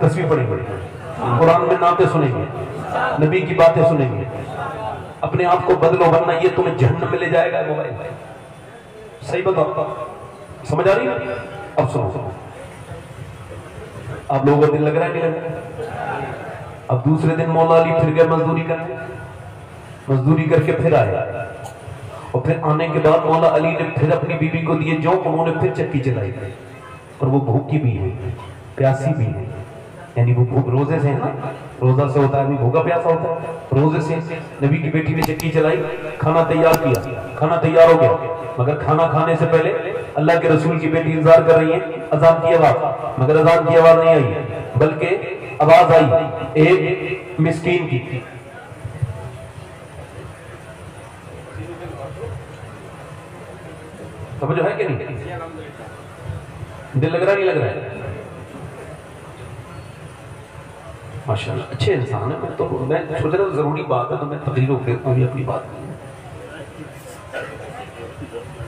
तस्वीर पढ़ेंगे, कुरान में नाते सुनेंगे, नबी की बातें सुनेंगे, अपने आप को बदलो वरना ये तुम्हें जहन्नम में ले जाएगा मोबाइल। सही बताओ, समझ आ रही है? अब सुनो, आप लोगों का दिल लग रहा है कि लग रहा है? अब दूसरे दिन मौला अली फिर गए मजदूरी करने, मजदूरी करके फिर आए और फिर आने के बाद मौला अली ने फिर अपनी बीवी को दिए जो, उन्होंने फिर चक्की चलाई और वो भूखी भी है, प्यासी भी है, यानी वो भूख रोजे से है ना, रोजा से होता है आदमी भूखा प्यासा होता है, रोजे से नबी की बेटी ने चक्की चलाई, खाना तैयार किया, खाना तैयार हो गया, मगर खाना खाने से पहले अल्लाह के रसूल की बेटी इंतजार कर रही है अजान की आवाज, मगर अजान की आवाज नहीं आई, बल्कि आवाज आई एक मिस्कीन की। समझ है कि नहीं? दिल लग रहा नहीं लग रहा है? माशाल्लाह अच्छे इंसान है। मैं सोच रहा हूँ जरूरी बात है तो मैं तकरीर होकर अभी अपनी बात करूँ।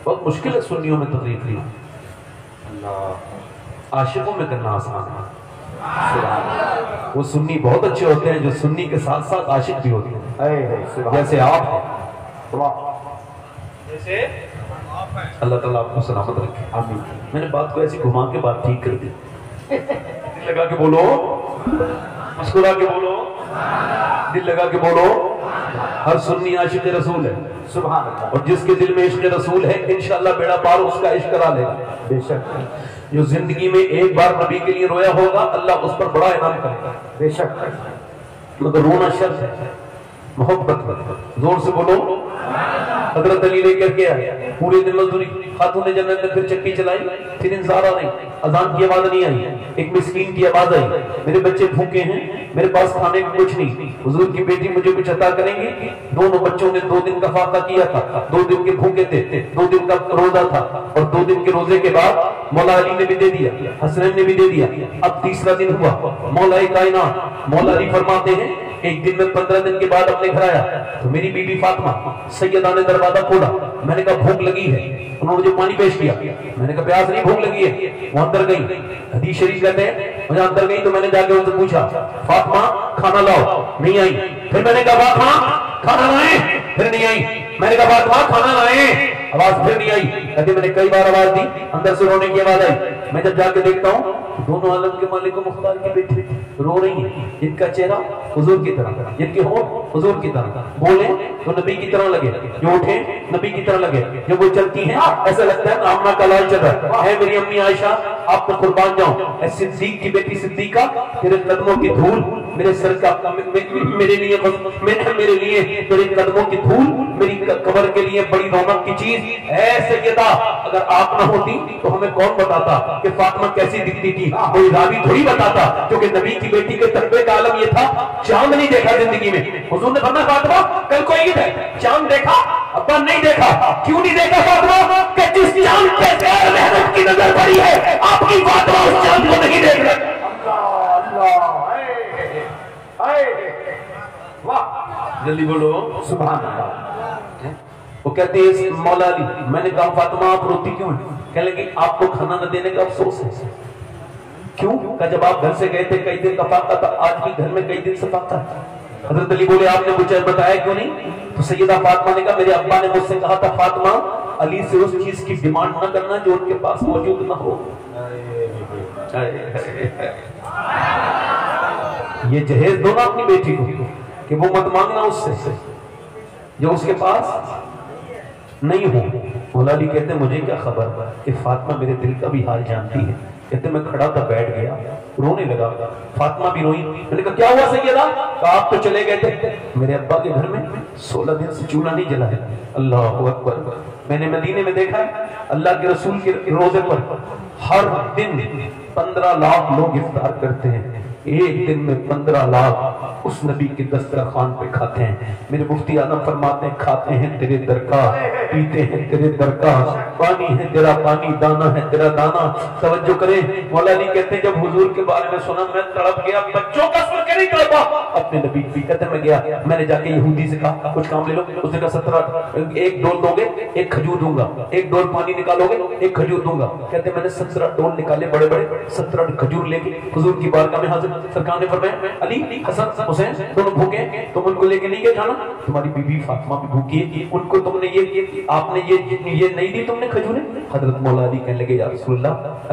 बहुत मुश्किल है सुन्नियों में तकरीर करना, आशिकों में करना आसान है। वो सुन्नी बहुत अच्छे होते हैं जो सुन्नी के साथ साथ आशिक भी होते हैं, जैसे आप हैं, जैसे अल्लाह ताला आपको सलामत रखे, आमीन। मैंने बात को ऐसी घुमा के बात ठीक कर दी। दिल लगा के बोलो, मुस्कुरा के बोलो, दिल लगा के बोलो। हर सुन्नी आशिक रसूल है, सुभान अल्लाह। और जिसके दिल में इश्क रसूल है इंशाअल्लाह बेड़ा पार उसका इश्क करा लेगा बेशक। जो जिंदगी में एक बार नबी के लिए रोया होगा अल्लाह उस पर बड़ा इनाम करेगा बेशक। मगर रोना शर्त है, मोहब्बत। जोर से बोलो। हजरत अली लेकर के आए, पूरे दिन मजदूरी, खातून जन्नत ने फिर चक्की चलाई, फिर इंतजार आ रही, अजान की आवाज नहीं आई, एक मिस्कीन की आवाज आई, मेरे बच्चे भूखे हैं, मेरे पास खाने को कुछ नहीं, हुजूर की बेटी मुझे कुछ अता करेंगे। दोनों बच्चों ने 2 दिन का फाका किया था, 2 दिन के भूखे थे, 2 दिन का रोजा था, और 2 दिन के रोजे के बाद मौला अली ने भी दे दिया, हसनैन ने भी दे दिया। अब तीसरा दिन हुआ, मौला कायनात मौला अली फरमाते हैं एक दिन में 15 दिन के बाद अपने घर आया तो मेरी बीबी फातिमा सैयदा ने दरवाजा खोला, मैंने कहा भूख लगी है, उन्होंने मुझे पानी पेश किया, मैंने कहा प्यास नहीं भूख लगी है। वो अंदर गई, हदीस शरीफ कहते हैं मुझे अंदर गई तो मैंने जाके उनसे पूछा फातिमा खाना लाओ, नहीं आई। फिर मैंने कहा फातिमा खाना लाए, फिर नहीं आई। मैंने कहा फातिमा खाना लाए, आवाज फिर नहीं आई। कहते मैंने कई बार आवाज दी, अंदर से रोने की आवाज आई। मैं जब जाके देखता हूँ दोनों आलम के मालिक मुख्तार की बेटी रो रही है, इनका चेहरा हुजूर की तरह, इनके होंठ हुजूर की तरह, बोले तो नबी की तरह लगे, जो उठे नबी की तरह लगे, जब वो चलती हैं ऐसा लगता है आमना का लाल चल रहा है। मेरी अम्मी आयशा आप तो कुर्बान जाऊं, सिद्दीक की बेटी सिद्दीका तेरे कदमों की धूल मेरे सर का मेरे लिए तेरे कदमों की धूल मेरी कब्र के लिए बड़ी रौनक की चीज ऐसे ये था। अगर आप ना होती तो हमें कौन बताता कि फातिमा कैसी दिखती थी, कोई रावी थोड़ी बताता, क्योंकि नबी की बेटी के तकबे का आलम ये था चांद नहीं देखा जिंदगी में। हुजूर ने फरमाया फातिमा कल कोई ईद है, चांद देखा? अब्बा नहीं देखा। क्यों नहीं देखा फातिमा? कि जिस चांद पे गैर मेहनत की नजर पड़ी है आपकी फातिमा उस चांद को नहीं देख रही। जल्दी बोलो सुभान अल्लाह। वो कहते हैं मौला अली, मैंने कहा फातिमा आप रोती क्यों है? कहने लगी आपको खाना न देने का अफसोस है। क्यों? का जब आप घर से गए थे कई दिन का फाका था, आज भी घर में कई दिन से फाका है। हजरत अली बोले आपने मुझे बताया क्यों नहीं? तो सैयदा फातिमा ने कहा मेरे अब्बा ने मुझसे कहा था फातिमा अली से उस चीज की डिमांड न करना जो उनके पास मौजूद न हो। ये जहेज दो ना अपनी बेटी को कि वो मत मांगना उससे जो उसके पास नहीं हो। मौला अली कहते मुझे क्या खबर कि फातिमा मेरे दिल का भी हाल जानती है। कहते मैं खड़ा था, बैठ गया, रोने लगा, फातिमा भी रोई। मैंने कहा क्या हुआ सैयदा? आप तो चले गए थे, मेरे अब्बा के घर में 16 दिन से चूल्हा नहीं जला है। अल्लाह अकबर। मैंने मदीने में देखा है अल्लाह के रसूल के रोजे पर हर दिन 15 लाख लोग इफ्तार करते हैं, एक दिन में 15 लाख उस नबी के दस्तरखान पे खाते हैं। मेरे मुफ्ती आजम फरमाते हैं खाते हैं तेरे दरगाह, पीते हैं तेरे दरगाह, पानी है तेरा पानी, दाना है तेरा दाना। तवज्जो करें, मौला अली कहते हैं जब हुजूर के बारे में सुना मैं तड़प गया, बच्चों का सुन के नहीं तड़पा, अपने नबी की कहते मैं गया, मैंने जाके यहूदी से कहा कुछ काम ले लो। उसने कहा 17 एक डोल दोगे एक खजूर दूंगा, एक डोल पानी निकालोगे एक खजूर दूंगा। कहते मैंने 17 डोल निकाले बड़े बड़े, 17 खजूर लेके हुजूर की बारगाह में हाजिर سرکار نے فرمایا علی حسن حسین دونوں بھوکے ہیں، تم ان کو لے کے نہیں گئے کھانا؟ تمہاری بیوی فاطمہ بھی بھوکی ہے، ان کو تم نے یہ آپ نے یہ نہیں دی تم نے کھجوریں؟ حضرت مولا علی کہنے لگے یا رسول اللہ،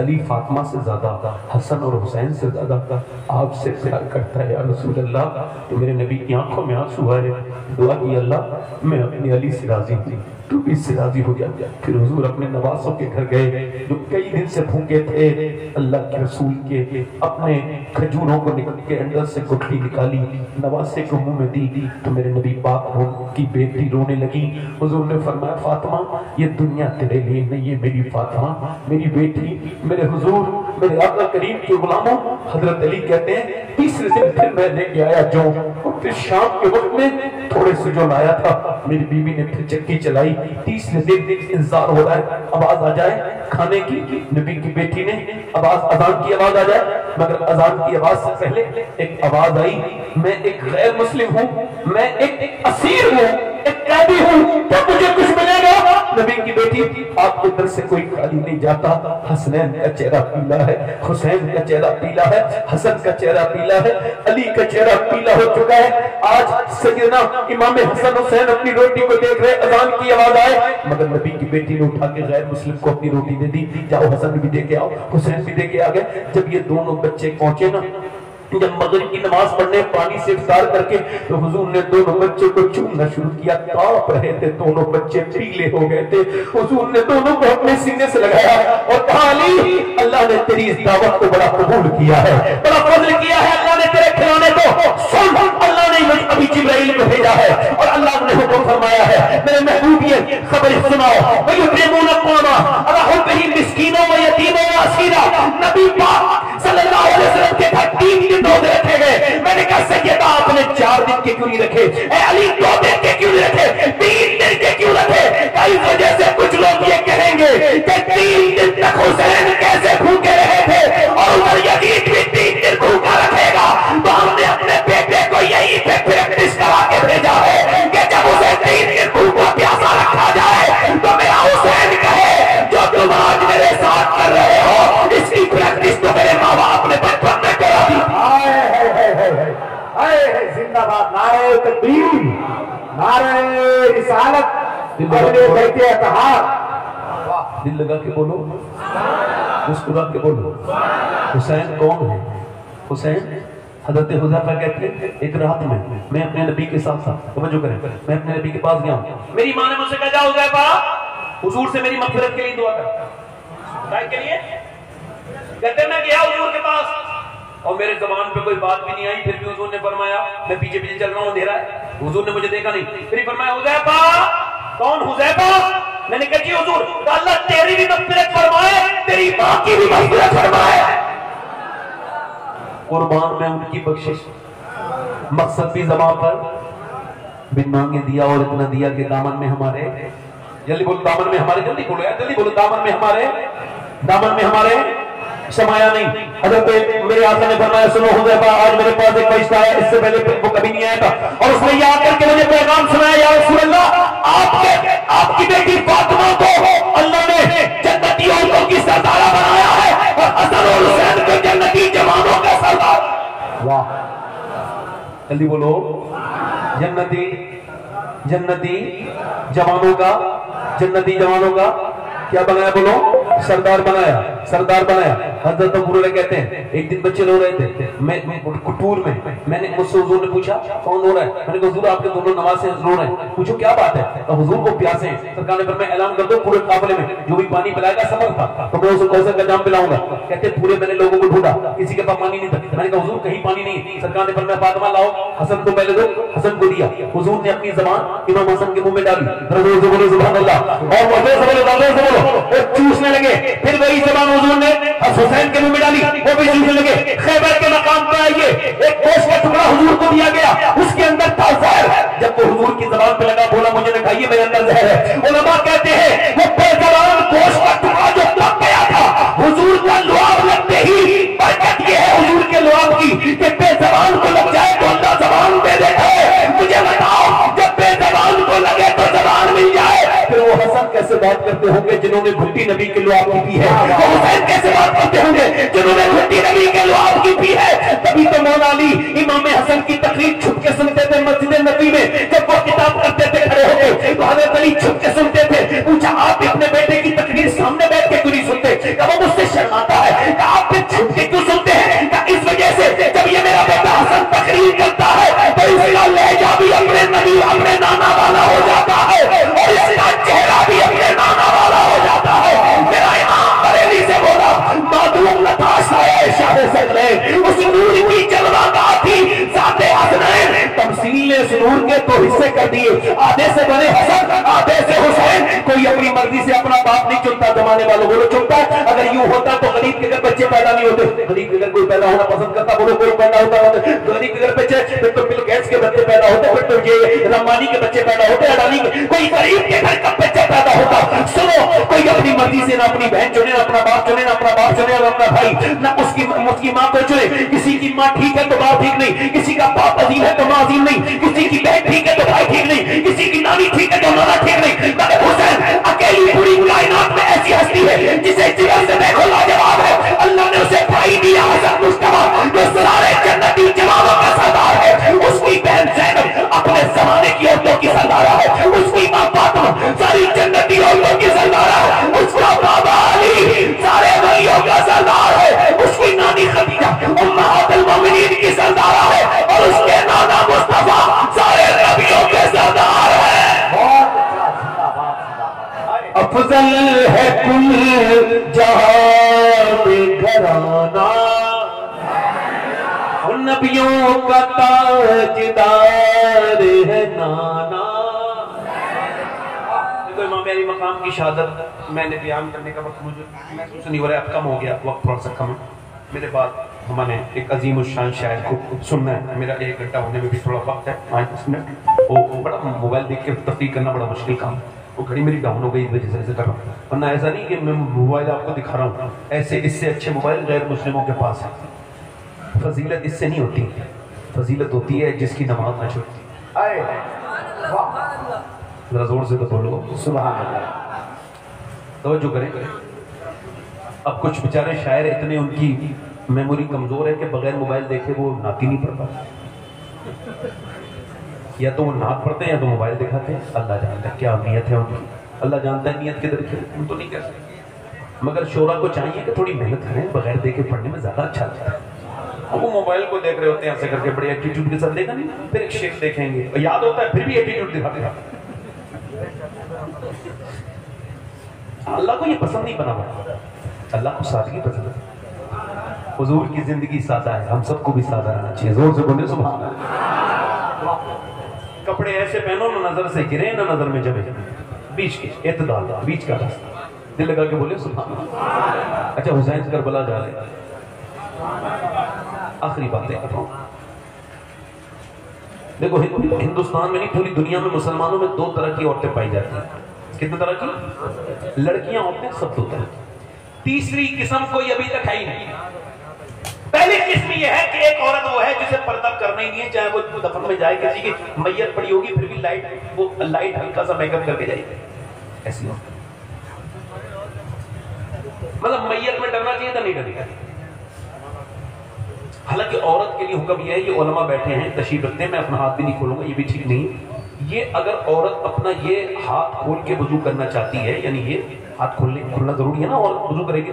علی فاطمہ سے زیادہ، حسن اور حسین سے زیادہ آپ سے پیار کرتا ہے یا رسول اللہ۔ تو میرے نبی کی آنکھوں میں آنسو آئے، دعا کی اللہ میں اپنے علی سے راضی تھی، تو بھی اس سے راضی ہو جا۔ پھر حضور اپنے نواسوں کے گھر گئے جو کئی دن سے بھوکے تھے، اللہ کے رسول کے اپنے کھجوروں کو نکل کے اندر سے گٹھی نکالی، نواسے کو منہ میں دی، تو میرے نبی پاک کی بیٹی رونے لگی۔ حضور نے فرمایا فاطمہ یہ دنیا تیرے لیے نہیں ہے، میری فاطمہ میری بیٹی، میرے حضور میرے آقا کریم کے غلاموں۔ حضرت علی کہتے ہیں تیسرے دن پھر میں لے کے آیا جو، اور پھر شام کے وقت میں تھوڑے سے جو لایا تھا، میری بیوی نے پھر چکی چلائی۔ تیسرے دن انتظار ہو رہا ہے آواز آ جائے کھانے کی، نبی کی بیٹی نے اذان کی آواز آ جائے، مگر اذان کی آواز سے پہلے ایک آواز آئی، میں ایک غیر مسلم ہوں، میں ایک اسیر ہوں، ایک قیدی ہوں، کیا مجھے کچھ ملے گا؟ نبی کی بیٹی آپ کے در سے کوئی خالی نہیں جاتا، حسنین کا چہرہ پیلا ہے، حسین کا چہرہ پیلا ہے، حسن کا چہرہ پیلا ہے، علی کا چہرہ پیلا ہو چکا ہے۔ آج سیدنا امام حسن حسین اپنی روٹی کو دیکھ رہے، اذان کی آواز آئے، مگر نبی کی بیٹی نے اٹھا کے غیر مسلم کو اپنی روٹی دے دی، جاؤ حسن بھی دے کے آؤ، حسین بھی دے کے آ گئے۔ جب یہ دونوں بچے پہنچے نا، جب مغرب کی نماز پڑھنے پانی سے افطار کر کے، تو حضور نے دونوں بچے کو چومنا شروع کیا، کانپ رہے تھے دونوں بچے، پیلے ہو گئے تھے۔ حضور نے دونوں کو اپنے سینے سے لگایا اور کہا علی اللہ نے تیری اس دعوت کو بڑا قبول کیا ہے، بڑا فضل کیا ہے، اللہ نے تیرے کھلانے کو سن، اللہ نے ابھی جبرائیل کو بھیجا ہے اور اللہ نے حکم فرمایا ہے میرے محبوب یہ خبر سناؤ، وَيُطْعِمُونَ الطَّعَامَ عَلَىٰ حُبِّهِ مِسْكِينًا وَيَتِيمًا وَأَسِيرًا۔ نبی پاک صلی اللہ علیہ وسلم کے گھر 3 دن روزے رکھے گئے۔ میں نے کہا سیدہ آپ نے 4 دن کے کیوں نہیں رکھے؟ اے علی 2 دن کے کیوں نہیں رکھے؟ 3 دن کے کیوں رکھے؟ کئی وجہ سے کچھ لوگ یہ کہیں گے کہ 3 دن تک حسین کیسے بھوکے رہے تھے اور عمر یزید بھی 3 دن بھوکا رکھے گا؟ تو ہم نے اپنے بیٹے کو یہی پہ پریکٹس کرا کے بھیجا ہے کہ جب اسے 3 دن بھوکا پیاسا رکھا جائے تو میرا حسین کہے جو تم آج میرے ساتھ کر رہے ہو اس کی پریکٹس تو میرے ماں باپ نے بچپن میں کرا دی۔ زندہ باد، نعرہ تکبیر، نعرہ رسالت، اپنے بیت اطہار۔ دل لگا کے بولو، مسکرا کے بولو، حسین کون ہے؟ حسین حضرت حذیفہ کہتے ہیں ایک رات میں اپنے نبی کے ساتھ توجہ کریں، میں اپنے نبی کے پاس گیا ہوں، میری ماں نے مجھ سے کہا جا حذیفہ حضور سے میری مغفرت کے لیے دعا کر، کے لیے کہتے میں گیا حضور کے پاس اور میرے زبان پہ کوئی بات بھی نہیں آئی، پھر بھی حضور نے فرمایا میں پیچھے پیچھے چل رہا ہوں، اندھیرا ہے، حضور نے مجھے دیکھا نہیں، پھر فرمایا حذیفہ کون حذیفہ؟ میں نے کہا جی حضور، اللہ تیری بھی مغفرت فرمائے تیری ماں کی بھی مغفرت فرمائے، قربان میں ان کی بخشش، مقصد بھی زبان پر بن مانگے دیا اور اتنا دیا کہ دامن میں ہمارے، جلدی بولو دامن میں ہمارے، جلدی بولو یار جلدی بولو، دامن میں ہمارے سمایا نہیں۔ حضرت میرے آقا نے فرمایا سنو حذیفہ آج میرے پاس ایک فرشتہ آیا، اس سے پہلے وہ کبھی نہیں آیا تھا، اور اس نے یہ آ کر کے مجھے پیغام سنایا یا رسول اللہ آپ کی بیٹی فاطمہ کو اللہ نے جنتی عورتوں کی سردارہ بنایا ہے اور حسن اور حسین کو جنتی جوانوں کا سردار۔ واہ جلدی بولو، جنتی جوانوں کا کیا بنایا؟ بولو سردار بنایا۔ حضرت ابو ہریرہ کہتے ہیں ایک دن بچے رو رہے تھے، میں ٹور میں نے مجھ سے حضور نے پوچھا کون رو رہا ہے؟ میں نے کہا حضور آپ کے دونوں نواسے رو رہے ہیں، پوچھو کیا بات ہے؟ تو حضور کو پیاسے ہیں، سرکار نے فرمایا اعلان کر دو پورے قافلے میں جو بھی پانی پلائے گا سفر تھا تو میں اسے کوثر کا جام پلاؤں گا۔ کہتے پورے میں نے لوگوں کو ڈھونڈا، کسی کے پاس پانی نہیں تھا، میں نے کہا حضور کہیں پانی نہیں، سرکار نے فرمایا فاطمہ لاؤ حسن کو پہلے دو، حسن کو دیا، حضور نے اپنی زبان امام حسن کے منہ میں ڈالی، بولو سبحان اللہ، اور وہ چوسنے لگے، پھر وہی زبان حضور نے حسین کے منہ میں ڈالی، وہ بھی چوسنے لگے۔ خیبر کے مقام پہ آئیے ایک گوشت کا ٹکڑا حضور کو دیا گیا، اس کے اندر تھا زہر، جب وہ حضور کی زبان پہ لگا بولا مجھے نہ کھائیے میرے اندر زہر ہے۔ علماء کہتے ہیں وہ بے زبان گوشت کا ٹکڑا جو پک گیا تھا حضور کا لعاب لگتے ہی، برکت یہ ہے حضور کے لعاب کی کہ بے زبان کو لگ جائے تو اللہ زبان دے دیتا ہے۔ مجھے بتاؤ جب بے زبان کو لگے تو زبان مل جائے، پھر وہ حسن کیسے بات کرتے ہوں گے جنہوں نے گھٹی نبی کے لعاب کی ہے؟ وہ حسین کیسے بات کرتے ہوں گے جنہوں نے گھٹی نبی کے لعاب کی ہے؟ है, उस नूर की जलवागाह थी ज़ात हसनैन। तमसील ने उस नूर के तो हिस्से कर दिए, आधे से बने हसन, आधे से हुसैन। कोई अपनी मर्जी से अपना बाप नहीं चुनता, जमाने वालों बोलो चुनता। अगर यूं होता तो गरीब के घर बच्चे पैदा नहीं होते। गरीब के घर कोई पैदा होना पसंद करता, बोलो कोई पैदा होता। गरीब के घर बच्चे, फिर तो बिल गेट्स के बच्चे पैदा होते, फिर तो ये रम्बानी के बच्चे पैदा होते, अडानी के। कोई गरीब के घर का बच्चा पैदा होता। सुनो, कोई अपनी मर्जी से ना अपनी बहन चुने, ना अपना बाप चुने, ना अपना बाप चुने, ना अपना भाई, ना उसकी माँ को चुने। किसी की माँ ठीक है तो बाप ठीक नहीं, किसी का बाप अजीम है तो माँ अजीम नहीं, किसी की बहन ठीक है तो भाई ठीक नहीं, किसी की नानी ठीक है तो नाना ठीक नहीं। मगर हुसैन अकेली पूरी कायनात में ऐसी हस्ती है जिसे जिगर से देखो लाजवाब है। अल्लाह ने उसे भाई दिया हसन मुस्तफा, जो सारे जन्नती जवानों का सरदार है। उसकी बहन ज़ैनब अपने जमाने की औरतों की सरदारा है, उसकी माँ फातिमा सारी जन्नती औरतों की सरदारा है, उसका बाबा अली सारे वलियों का सरदार है, उसकी नानी खदीजा उम्महातुल मोमिनीन की सरदारा है, और उसके नाना मुस्तफा सारे नबियों के सरदार है। अफजल है कुल जहां में घराना, नबियों का ताजदार है नाना। देखो इमाम अली मकाम की शहादत मैंने बयान करने का वक्त मुझे महसूस नहीं हो रहा है, अब कम हो गया, वक्त थोड़ा सा कम है। मेरे बाद हमारे एक अजीम उशान शायर को सुनना है, मेरा 1 घंटा होने में भी थोड़ा वक्त है, 5 मिनट। वो बड़ा मोबाइल देख के तफरीक करना बड़ा मुश्किल काम, वो घड़ी मेरी डाउन हो गई, इस वजह से ऐसे कर रहा हूँ। वरना ऐसा नहीं कि मैं मोबाइल आपको दिखा रहा हूँ, ऐसे इससे अच्छे मोबाइल गैर मुस्लिमों के पास है। फजीलत इससे नहीं होती, फजीलत होती है जिसकी नमाज ना छूटती। जरा जोर से तो बोलो सुभान अल्लाह। तवज्जो करें, अब कुछ बेचारे शायर इतने उनकी मेमोरी कमजोर है कि बगैर मोबाइल देखे वो नाती नहीं पढ़ पाते, या तो वो नात पढ़ते हैं या तो मोबाइल दिखाते हैं। अल्लाह जानता है क्या नीयत है उनकी, अल्लाह जानता है नीयत किधर है, हम तो नहीं कर सकते। मगर शोरा को चाहिए कि थोड़ी मेहनत करें, बगैर देखे पढ़ने में ज्यादा अच्छा लगता है। वो मोबाइल को देख रहे होते हैं ऐसे करके बड़े एटीट्यूड के साथ, देखा नहीं, फिर एक शेख देखेंगे और याद होता है फिर भी एटीट्यूड दिखाते हैं। अल्लाह को ये पसंद नहीं बना हुआ, अल्लाह को सादगी पसंद है। हुजूर की जिंदगी सादा है, हम सबको भी सादा रहना चाहिए। जोर से बोले सुभान अल्लाह। कपड़े ऐसे पहनो ना नजर से गिरे ना नजर में जमे, बीच के इत्तेदाल, बीच का रास्ता, दिल लगा के बोले सुभान अल्लाह। अच्छा हुसैन करबला जा रहे, आखिरी बातें कर रहा हूं। देखो हिंदुस्तान में नहीं पूरी दुनिया में मुसलमानों में 2 तरह की औरतें पाई जाती हैं। कितने तरह की? लड़कियां औरतें सब 2 तरह। तीसरी किस्म कोई अभी तक है ही नहीं। पहली किस्म ये है कि एक औरत वो है जिसे पर्दा करना ही नहीं है, चाहे वो दफन में जाए, किसी की मैयत पड़ी होगी फिर भी लाइट हल्का सा मेकअप करके जाएगी, ऐसी औरत। मतलब मैयत में डरना चाहिए था, नहीं डरेगा। हालांकि औरत के लिए हुक्म यह है, ये उलमा बैठे हैं तशरीफ रखते हैं, मैं अपना हाथ भी नहीं खोलूंगा, ये भी ठीक नहीं। ये अगर औरत अपना ये हाथ खोल के वुजू करना चाहती है, यानी ये हाथ खोलना जरूरी है ना, औरत वुजू करेगी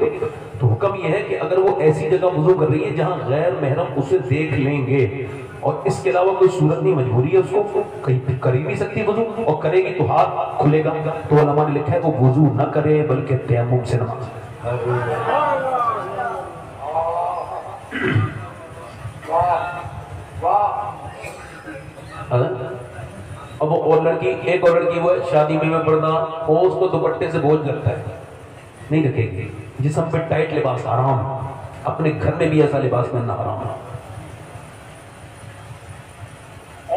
तो हुक्म यह है कि अगर वो ऐसी जगह वुजू कर रही है जहां गैर महरम उसे देख लेंगे, और इसके अलावा कोई सूरत नहीं, मजबूरी है उसको, कहीं कर ही नहीं सकती वुजू, और करेगी तो हाथ खुलेगा। तो उलमा ने लिखा है वो वुजू न करे बल्कि तयम्मुम से नमाज। अब और लड़की, एक और लड़की वो शादी में पर्दा, वो उसको दुपट्टे से बोझ लगता है, नहीं रखेगी। जिस्म पे टाइट लिबास हराम, अपने घर में भी ऐसा लिबास पहनना हराम है।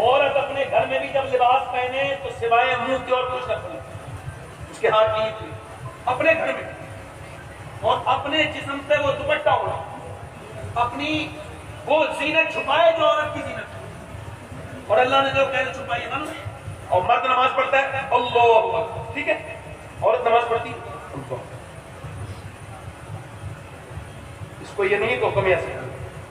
औरत अपने घर में भी जब लिबास पहने तो सिवाय मुंह के और कुछ न पहने, उसके हाथ की अपने घर में, और अपने जिस्म पे वो दुपट्टा होना, अपनी वो जीनत छुपाए जो औरत की जीनत, और अल्लाह ने जो कहना छुपाई है मालूम है। और मर्द नमाज पढ़ता है अल्लाह, ठीक है, औरत नमाज पढ़ती है, इसको ये नहीं तो हुक्म ऐसे।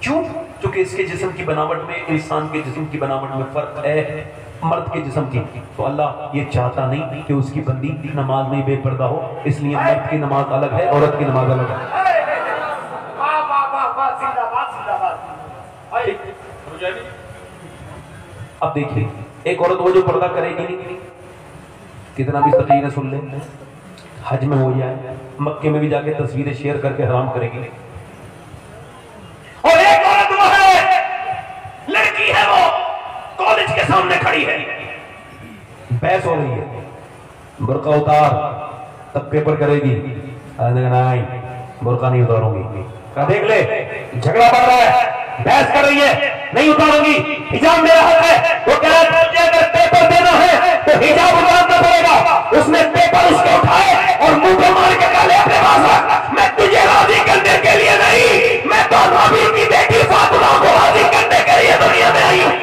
क्यों? क्योंकि इसके जिस्म की बनावट में, इंसान के जिस्म की बनावट में फर्क है मर्द के जिस्म की। तो अल्लाह ये चाहता नहीं कि उसकी बंदी नमाज में बेपर्दा हो, इसलिए मर्द की नमाज अलग है, औरत की नमाज अलग है। अब देखिए, एक औरत वो जो पर्दा करेगी नहीं, कितना भी तकीर सुन ले, हज में हो जाए, मक्के में भी जाके तस्वीरें शेयर करके हराम करेगी, और एक کھڑی ہے، بحث ہو رہی ہے، برقع اتار تب پیپر کرے گی، نہیں برقع نہیں اتاروں گی، کہا دیکھ لے جھگڑا بڑھ رہا ہے، بحث کر رہی ہے، نہیں اتاروں گی، حجاب میرا حق ہے۔ وہ کہہ رہا ہے مجھے اگر پیپر دینا ہے تو حجاب اتارنا پڑے گا۔ اس نے پیپر اس کے اٹھائے اور منہ پہ مار کے کہا لے اپنے پاس رکھ، میں تجھے راضی کرنے کے لیے نہیں، میں تو نبی کی بیٹی فاطمہ کو راضی کرنے کے لیے دنیا میں آئی ہوں۔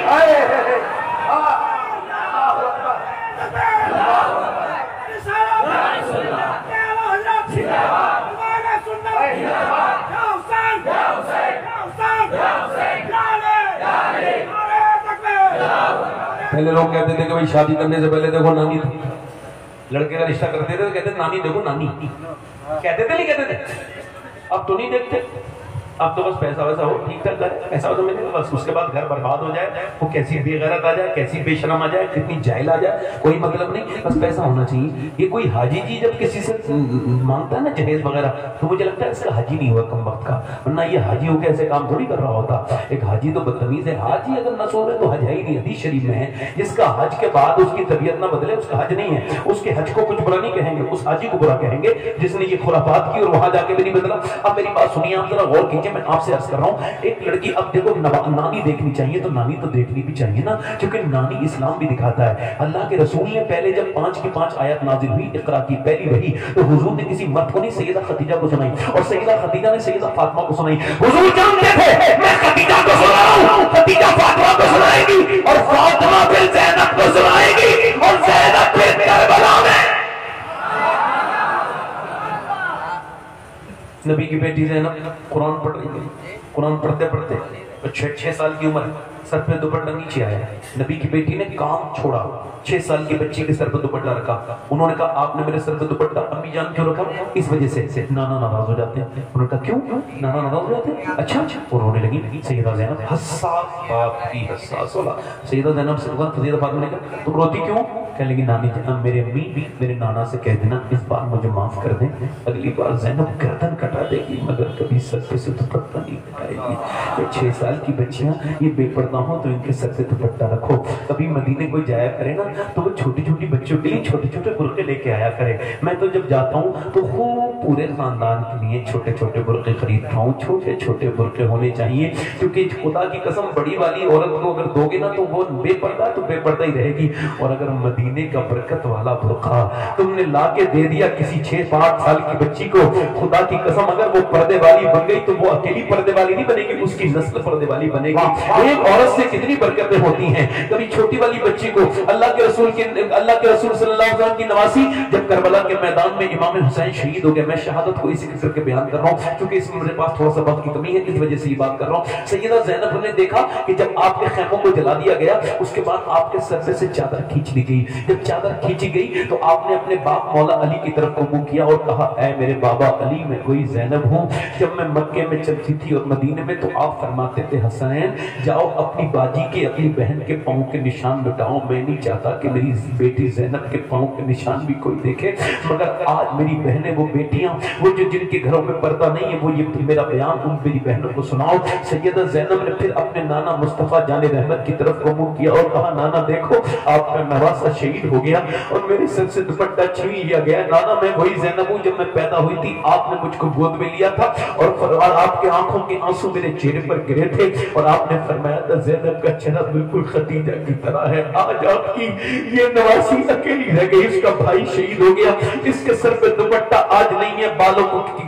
پہلے لوگ کہتے تھے کہ بھائی شادی کرنے سے پہلے دیکھو نانی تھی، لڑکے کا رشتہ کرتے تھے تو کہتے نانی دیکھو نانی، کہتے تھے نہیں کہتے تھے؟ اب تو نہیں دیکھتے، اب تو بس پیسہ ویسا ہو ٹھیک ٹھاک جائے، پیسہ ویسا ملے گا بس، اس کے بعد گھر برباد ہو جائے، وہ کیسی بے غیرت آ جائے، کیسی بے شرم آ جائے، کتنی جاہل آ جائے، کوئی مطلب نہیں، بس پیسہ ہونا چاہیے۔ یہ کوئی حاجی جی جب کسی سے مانگتا ہے نا جہیز وغیرہ تو مجھے لگتا ہے اس کا حاجی نہیں ہوا کم وقت کا، ورنہ یہ حاجی ہو کے ایسے کام تھوڑی کر رہا ہوتا۔ ایک حاجی تو بدتمیز ہے، حاجی اگر نہ سو رہے تو حج ہے ہی نہیں۔ حدیث شریف میں ہے جس کا حج کے بعد اس کی طبیعت نہ بدلے اس کا حج نہیں ہے، اس کے حج کو کچھ برا نہیں کہیں گے، اس حاجی کو برا کہیں گے جس نے یہ خرافات کی اور وہاں جا کے بھی نہیں بدلا۔ اب میری بات سنیے، آپ ذرا غور کیجیے، میں آپ سے عرض کر رہا ہوں، ایک لڑکی اب دیکھو نانی دیکھنی چاہیے تو نانی تو دیکھنی بھی چاہیے نا، کیونکہ نانی اسلام بھی دکھاتا ہے۔ اللہ کے رسول نے پہلے جب 5 کی 5 آیات نازل ہوئی اقرا کی پہلی وحی تو حضور نے کسی مرد کو نہیں سیدہ خدیجہ کو سنائی، اور سیدہ خدیجہ نے سیدہ فاطمہ کو سنائی۔ حضور جانتے تھے میں خدیجہ کو سنا رہا ہوں، خدیجہ فاطمہ کو سنائے گی اور فاطمہ پھر زینب کو سنائے گی اور زینب پھر کربلا میں۔ نبی کی بیٹی زینب قرآن پڑھ رہی تھی، قرآن پڑھتے پڑھتے 6 سال کی عمر، سر پہ دوپٹہ نیچے آیا، نبی کی بیٹی نے کام چھوڑا، 6 سال کی بچی کے سر پہ دوپٹہ رکھا۔ انہوں نے کہا آپ نے میرے سر پہ دوپٹہ امی جان کیوں رکھا؟ اس وجہ سے نانا ناراض ہو جاتے ہیں۔ انہوں نے کہا کیوں نانا ناراض ہو جاتے ہیں؟ اچھا اور رونے لگی۔ سیدہ زینب حساس باپ کی حساس والا، سیدہ زینب سے سیدہ فاطمہ نے کہا تم روتی کیوں؟ کہنے لگی نانی جان میرے امی میرے نانا سے کہہ دینا اس بار مجھے معاف کر دیں، اگلی بار زینب گردن کٹا دے گی مگر کبھی سر پہ سے دوپٹہ نہیں کٹائے گی۔ یہ 6 سال کی بچیاں یہ بے پردہ ہوں تو ان کے سر سے دوپٹہ رکھو۔ کبھی مدینے کوئی جایا کرے نا تو وہ چھوٹی چھوٹی بچوں کے لیے چھوٹے چھوٹے برقعے لے کے آیا کرے۔ میں تو جب جاتا ہوں تو خوب پورے خاندان کے لیے چھوٹے چھوٹے برقعے خریدتا ہوں، چھوٹے چھوٹے برقعے ہونے چاہیے، کیونکہ خدا کی قسم بڑی والی عورت کو اگر دو گے نا تو وہ بے پردہ تو بے پردہ ہی رہے گی، اور اگر مدینے کا برکت والا برقع تم نے لا کے دے دیا کسی 6-5 سال کی بچی کو، خدا کی قسم اگر وہ پردے والی بن گئی تو وہ اکیلی پردے والی نہیں بنے گی، اس کی نسل پردے والی بنے گی۔ ایک عورت سے کتنی برکتیں ہوتی ہیں۔ کبھی چھوٹی والی بچی کو اللہ کے رسول صلی اللہ علیہ وسلم کی نواسی، جب کربلا کے میدان میں امام حسین شہید ہو گئے، میں شہادت کو اسی کر کے بیان کر رہا ہوں کیونکہ اس میں میرے پاس تھوڑا سا وقت کی کمی ہے، اس وجہ سے یہ بات کر رہا ہوں۔ سیدہ زینب نے دیکھا کہ جب آپ کے خیموں کو جلا دیا گیا اس کے بعد آپ کے سر سے چادر کھینچ لی گئی۔ جب چادر کھینچی گئی تو آپ نے اپنے باپ مولا علی کی طرف منہ کیا اور کہا اے میرے بابا علی میں کوئی زینب ہوں۔ جب میں مکے میں چلتی تھی اور مدینے میں تو آپ فرماتے تھے حسین جاؤ اپنی باجی کے اپنی بہن کے پاؤں کے نشان مٹاؤ، میں نہیں چاہتا کہ میری بیٹی زینب کے پاؤں کے نشان بھی کوئی دیکھے، مگر آج میری بہنیں وہ بیٹیاں وہ جو جن کے گھروں میں پردہ نہیں ہے وہ یہ میرا بیان ان میری بہنوں کو سناؤ۔ سیدہ زینب نے پھر اپنے نانا مصطفیٰ جان رحمت کی طرف کو منہ کیا اور کہا نانا دیکھو آپ کا نواسا شہید ہو گیا اور میرے سر سے دوپٹہ چھین لیا گیا۔ نانا میں وہی زینب ہوں جب میں پیدا ہوئی تھی آپ نے مجھ کو گود میں لیا تھا اور آپ کے آنکھوں کے آنسو میرے چہرے پر گرے تھے اور آپ نے فرمایا تھا زینب کا چہرہ بالکل خدیجہ کی طرح ہے، آج آپ کی یہ نواسی اکیلی رہ گئی، اس کا بھائی شہید ہو گیا، اس کے سر پہ دوپٹہ آج نہیں ہے،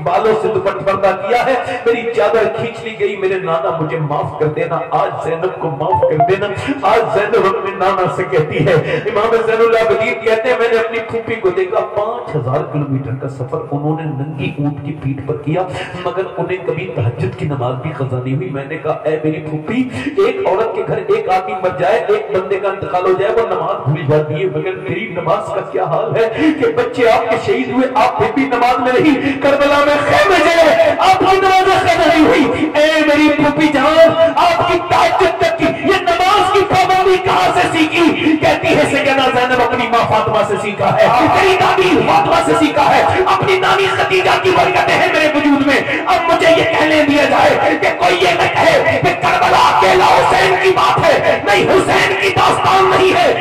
بالوں سے دوپٹہ پردہ کیا ہے، میری چادر کھینچ لی گئی، میرے نانا مجھے معاف کر دینا، آج زینب کو معاف کر دینا۔ آج زینب اپنے نانا سے کہتی ہے، امام زین العابدین کہتے ہیں میں نے اپنی پھوپھی کو دیکھا 5000 کلومیٹر کا سفر انہوں نے ننگی اونٹ کی پیٹھ پر کیا مگر انہیں کبھی تہجد کی نماز بھی قضا نہیں ہوئی۔ میں نے کہا اے میری پھوپھی ایک عورت کے گھر ایک آدمی مر جائے ایک بندے کا انتقال ہو جائے وہ نماز بھول جاتی ہے، مگر تیری نماز کا کیا حال ہے کہ بچے آپ کے شہید ہوئے آپ پھر بھی نماز میں نہیں، کربلا میں خیمے جلے آپ کی نماز قضا نہیں ہوئی۔ اے میری پھوپھی جان آپ کی تہجد تک کی یہ نماز کی پابندی کہاں سے سیکھی؟ کہتی ہے سیدہ زینب اپنی ماں فاطمہ سے سیکھا ہے، تیری دادی فاطمہ سے سیکھا ہے، اپنی نانی خدیجہ کی برکتیں ہیں میرے وجود میں۔ اب مجھے یہ کہنے دیا جائے کہ کوئی یہ نہ کہے کہ کربلا اکیلا حسین کی بات ہے، نہیں حسین کی داستان نہیں ہے،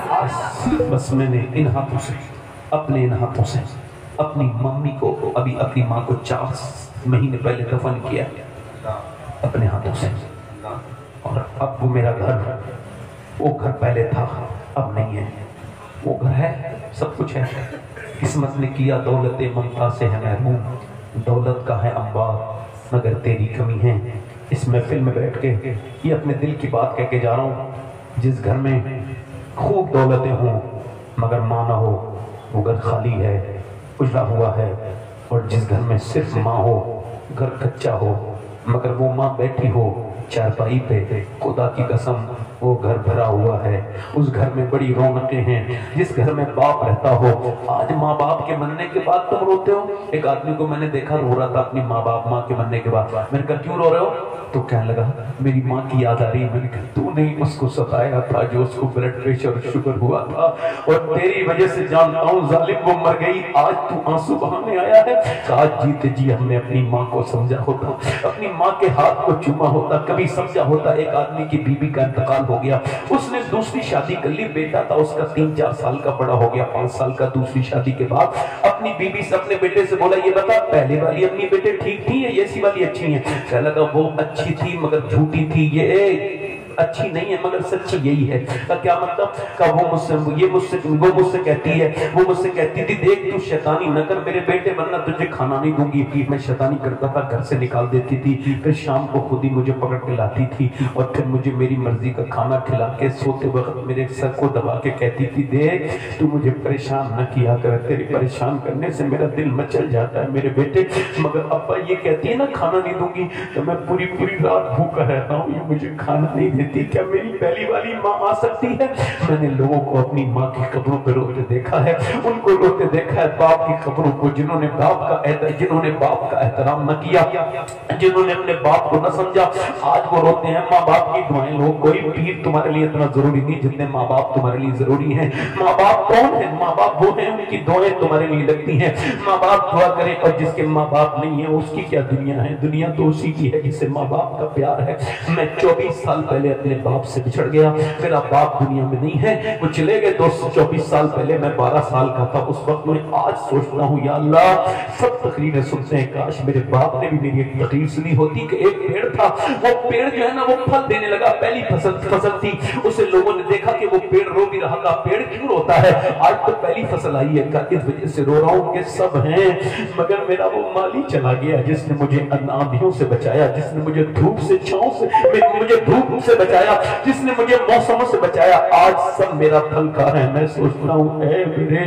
बस मैंने इन हाथों से, अपने इन हाथों से अपनी मम्मी को, अभी अपनी माँ को 4 महीने पहले दफन किया अपने हाथों से। और अब वो मेरा घर, वो घर पहले था अब नहीं है, वो घर है, सब कुछ है। किस्मत ने किया दौलत ममता से है महरूम, दौलत का है अंबार मगर तेरी कमी है। इस महफिल में बैठ के ये अपने दिल की बात कह के जा रहा हूँ। जिस घर में खूब दौलतें हों मगर माँ ना हो, वो घर खाली है, उजड़ा हुआ है। और जिस घर में सिर्फ माँ हो, घर कच्चा हो मगर वो माँ बैठी हो चारपाई पे, खुदा की कसम वो घर भरा हुआ है। उस घर में बड़ी रौनकें हैं। जिस घर में बाप रहता हो, आज माँ बाप के मरने के बाद तुम रोते हो। एक आदमी को मैंने देखा रो रहा था अपनी माँ के मरने के बाद। मैंने कहा क्यों रो रहे हो? तो कहने लगा मेरी माँ की याद आ रही है। मैंने कहा तूने उसको सताया था जो उसको ब्लड प्रेशर और शुगर हुआ था, और तेरी वजह से जानता हूँ जालिम वो मर गई। आज तू आंसू बहाने आया है। आज जीते जी हमने अपनी माँ को समझा होता, अपनी माँ के हाथ को चूमा होता, कभी समझा होता। एक आदमी की बीबी का इंतकाल हो गया, उसने दूसरी शादी कर ली। बेटा था उसका 3-4 साल का, बड़ा हो गया 5 साल का। दूसरी शादी के बाद अपनी बीबी से, अपने बेटे से बोला ये बता पहले वाली अपनी बेटे ठीक थी या ये सी वाली अच्छी है? कहने लगा वो अच्छी थी मगर झूठी थी, ये अच्छी नहीं है मगर सच्ची यही है। का क्या मतलब? का वो मुझसे कहती है, वो मुझसे कहती थी देख तू शैतानी न कर मेरे बेटे, वरना तुझे खाना नहीं दूंगी। मैं शैतानी करता था, घर से निकाल देती थी, फिर शाम को खुद ही मुझे पकड़ के लाती थी और फिर मुझे मेरी मर्जी का खाना खिला के सोते वक्त मेरे सर को दबा के कहती थी देख तू मुझे परेशान न किया कर, तेरे परेशान करने से मेरा दिल मचल जाता है मेरे बेटे। मगर अब्बा ये कहती है ना खाना नहीं दूंगी, तो मैं पूरी रात भूखा रहता हूँ, ये मुझे खाना नहीं देती। क्या मेरी पहली वाली माँ आ सकती है? मैंने लोगों को अपनी माँ की कब्रों पर रोते देखा है, उनको रोते देखा है बाप की कब्रों को, जिन्होंने बाप का एहतराम न किया, जिन्होंने अपने बाप को न समझा, आज वो रोते हैं। माँ बाप की दुआएं लो, कोई पीर तुम्हारे लिए इतना जरूरी नहीं जितने माँ बाप तुम्हारे लिए जरूरी है। माँ बाप कौन है? माँ बाप वो है उनकी दुआएं तुम्हारे लिए लगती हैं। माँ बाप दुआ करे, और जिसके माँ बाप नहीं है उसकी क्या दुनिया है? दुनिया तो उसी की है जिससे माँ बाप का प्यार है। मैं 24 साल पहले अपने बाप से बिछड़ गया, मेरा बाप दुनिया में नहीं है, वो चले गए 24 साल पहले। मैं 12 साल का था उस वक्त। मैं आज सोचता हूँ या अल्लाह, सब तकरीरें सुनते हैं, काश मेरे बाप ने भी मेरी एक तकरीर सुनी होती कि एक पेड़ था, वो पेड़ जो है ना वो फल देने लगा, पहली फसल थी। उसे लोगों ने देखा कि वो पेड़ रो भी रहा था। पेड़ क्यों रोता है? आज तो पहली फसल आई है, इस वजह से रो रहा हूँ कि सब हैं मगर मेरा वो माली चला गया जिसने मुझे आंधियों से बचाया, जिसने मुझे धूप से छांव से, मुझे धूप से बचाया, जिसने मुझे मौसमों से बचाया। आज सब मेरा फल खा रहे हैं। मैं सोचता हूँ ऐ मेरे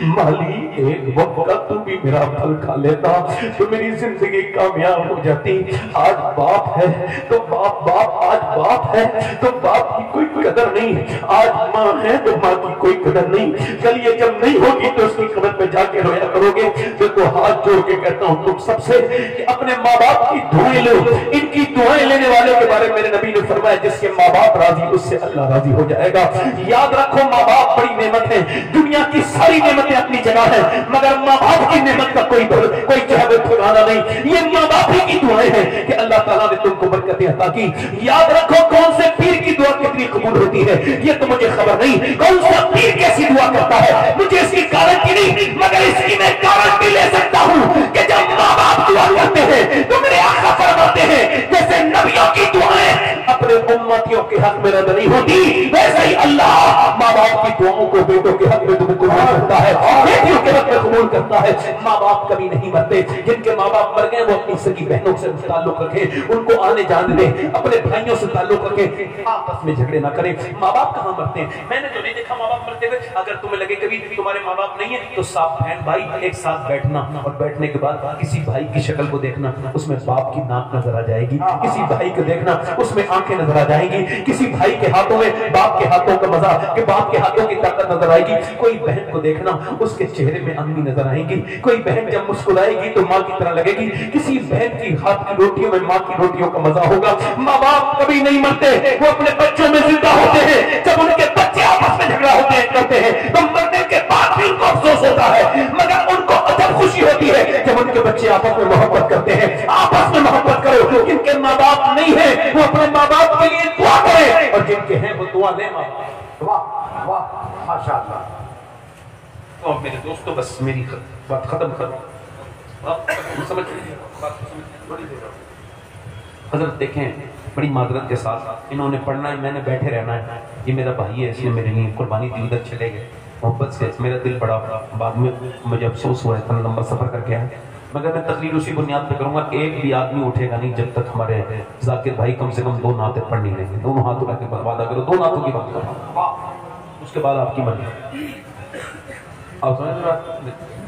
माली, एक वक्त का तू भी मेरा फल खा लेता तो मेरी जिंदगी कामयाब हो जाती। आज बाप है तो बाप आज बाप है तो बाप की कोई कदर नहीं, आज माँ है तो माँ की कोई कदर नहीं। कल ये जब नहीं होगी तो उसकी कब्र पे जाके रोया करोगे। तो हाथ जोड़ के कहता हूँ तुम सबसे कि अपने माँ बाप की दुआएं लो। इनकी दुआएं लेने वाले के बारे में मेरे नबी ने फरमाया जिसके माँ बाप राजी उससे अल्लाह राजी हो जाएगा। याद रखो माँ बाप बड़ी नेमत है, दुनिया की सारी नेमतें अपनी जगह है मगर माँ बाप की नेमत का कोई जवाब ठिकाना नहीं। ये माँ बाप ही की दुआएं हैं कि अल्लाह ताला ने तुमको बरकतें अता की। याद रखो कौन से पीर की दुआ कितनी कबूल होती है ये तो मुझे खबर नहीं, कौन सा पीर कैसी दुआ करता है मुझे इसकी गारंटी नहीं, मगर इसकी मैं गारंटी ले सकता हूँ कि जब माँ बाप दुआ करते हैं तो मेरे आका फरमाते हैं जैसे नबियों की दुआएं अपने उम्मतियों के हक में रद्द नहीं होती, वैसे ही अल्लाह माँ बाप की दुआओं को बेटों के हक में कबूल करता है, बेटियों के हक में कबूल करता है। माँ बाप कभी नहीं मरते, जिनके माँ बाप मर गए वो अपनी सगी बहनों से ताल्लुक रखे, उनको आने जाने दे, अपने भाइयों से ताल्लुक रखे, आपस में झगड़े ना करें। माँ बाप कहाँ मरते हैं? मैंने तो नहीं देखा माँ बाप मरते हुए। अगर तुम्हें लगे कभी तुम्हारे माँ बाप नहीं है तो साथ बहन भाई एक साथ बैठना और बैठने के बाद किसी भाई की शक्ल को देखना, उसमें बाप की नाक नजर आ जाएगी, किसी भाई को देखना उसमें आंखें नजर आ जाएंगी, किसी भाई के हाथों में बाप के हाथों का मजा कि बाप के हाथों की ताकत नजर आएगी, कोई बहन को देखना उसके चेहरे में अम्मी नजर आएगी, कोई बहन जब मुस्कुराएगी तो माँ की तरह लगेगी, किसी बहन की हाथ की रोटियों में माँ की रोटियों का मजा होगा। माँ बाप कभी नहीं मरते, वो अपने बच्चों में जिंदा होते हैं। जब उनके बच्चे आपस में झगड़ा होते हैं करते हैं तो मरने के बाद भी उनको अफसोस होता है, मगर उनको जब खुशी होती है जब उनके बच्चे आपस में मोहब्बत करते हैं। आपस में मोहब्बत करो, जिनके माँ बाप नहीं है वो अपने माँ बाप के लिए दुआ करें और जिनके हैं वो दुआ ले। माँ बाप ماشاءاللہ. تو میرے دوستوں بس میری بات ختم کرو. سمجھ حضرت دیکھیں بڑی معذرت کے ساتھ انہوں نے پڑھنا ہے, میں نے بیٹھے رہنا ہے. یہ میرا بھائی ہے, اس نے میرے لیے قربانی دی, ادھر چلے گئے محبت سے. میرا دل بڑا بعد میں مجھے افسوس ہوا ہے, اتنا لمبا سفر کر کے آیا. مگر میں تقریر اسی بنیاد پہ کروں گا, ایک بھی آدمی اٹھے گا نہیں جب تک ہمارے ذاکر بھائی کم سے کم 2 نعتیں پڑھ نہیں لیں گے. دونوں ہاتھوں کا وعدہ کرو, 2 نعتوں کی بات کرو, اس کے بعد آپ کی مرضی. آپ سمجھ رہے